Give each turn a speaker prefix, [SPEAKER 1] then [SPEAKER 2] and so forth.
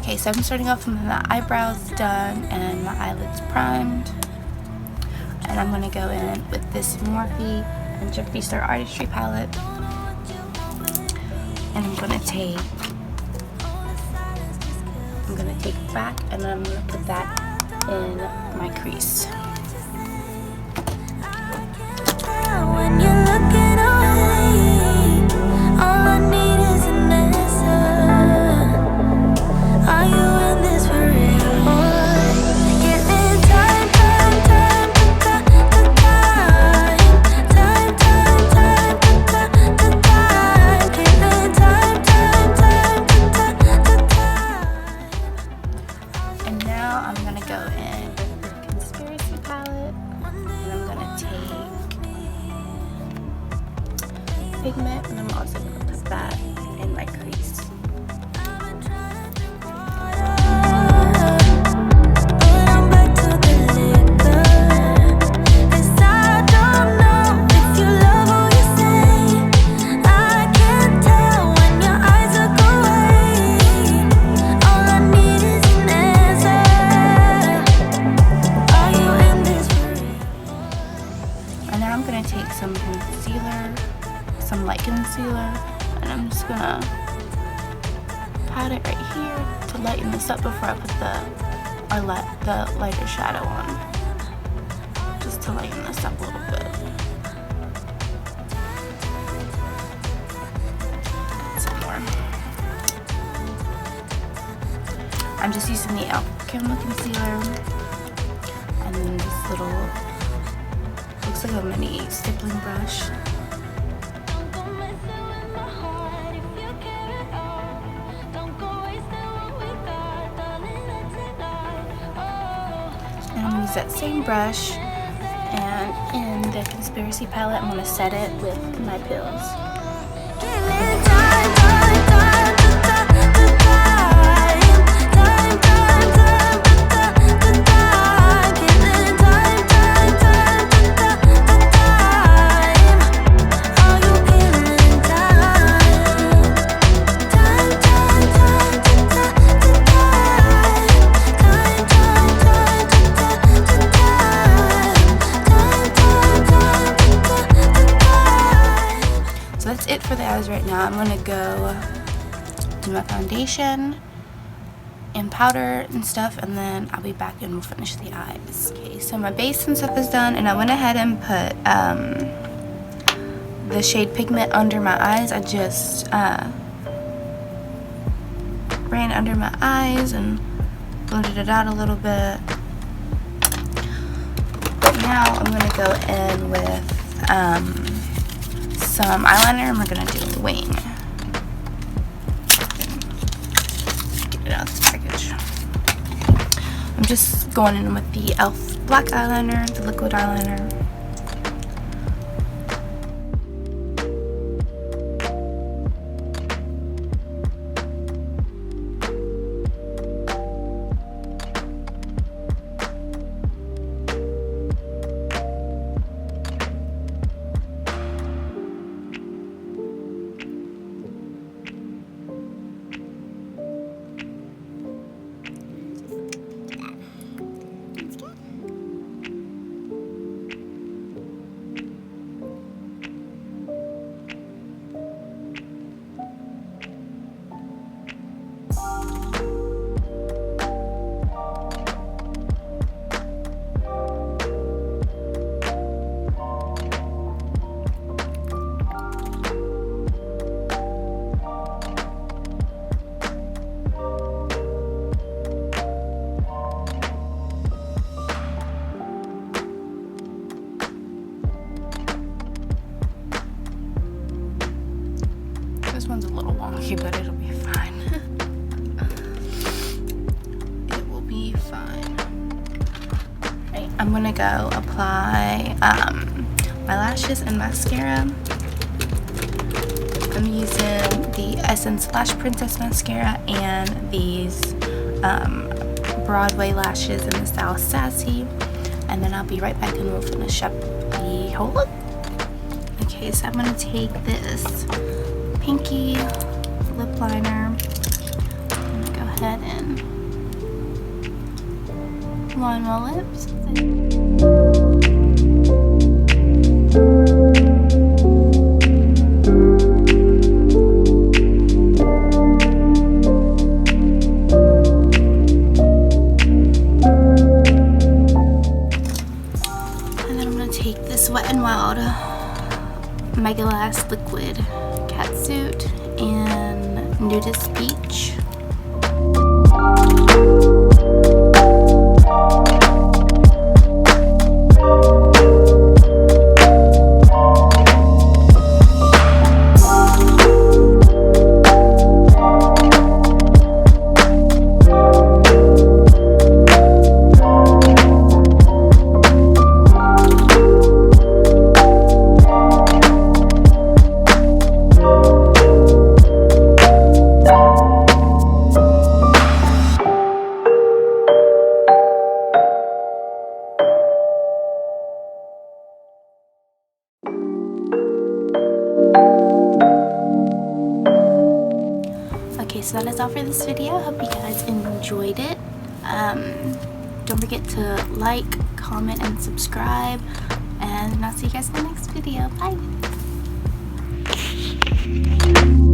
[SPEAKER 1] Okay, so I'm starting off with my eyebrows done and my eyelids primed. And I'm going to go in with this Morphe and Jeffree Starr Artistry palette. And I'm going to take back and I'm going to put that in my crease.
[SPEAKER 2] When you're looking away, all I need is an answer. Are you in this for real? Getting time,
[SPEAKER 1] and now I'm gonna go in with the Conspiracy palette, and I'm gonna take pigment, and I'm also gonna put that in my crease. Some light concealer, and I'm just gonna pat it right here to lighten this up before I put the lighter shadow on, just to lighten this up a little bit. Some more. I'm just using the Camo concealer, and then this little, looks like a mini stippling brush. And I'm going to use that same brush, and in the Conspiracy palette, I'm going to set it with my pills. That's it for the eyes right now. I'm gonna go do my foundation and powder and stuff, and then I'll be back and we'll finish the eyes. Okay, so my base and stuff is done, and I went ahead and put the shade Pigment under my eyes. I just ran under my eyes and blended it out a little bit. Now I'm gonna go in with some eyeliner, and we're gonna do a wing. Get it out of this package. I'm just going in with the e.l.f. black eyeliner, the liquid eyeliner. This one's a little wonky, but it'll be fine. It will be fine. Right, I'm gonna go apply my lashes and mascara. I'm using the Essence Lash Princess mascara and these Broadway lashes in the style Sassy, and then I'll be right back and we'll finish up the whole look. Okay, so I'm gonna take this pinky lip liner. I'm gonna go ahead and on my lips. And then I'm gonna take this Wet n Wild Mega Last Liquid Catsuit and Nudist Peach. Okay, so that is all for this video. Hope you guys enjoyed it. Don't forget to like, comment, and subscribe. And I'll see you guys in the next video. Bye!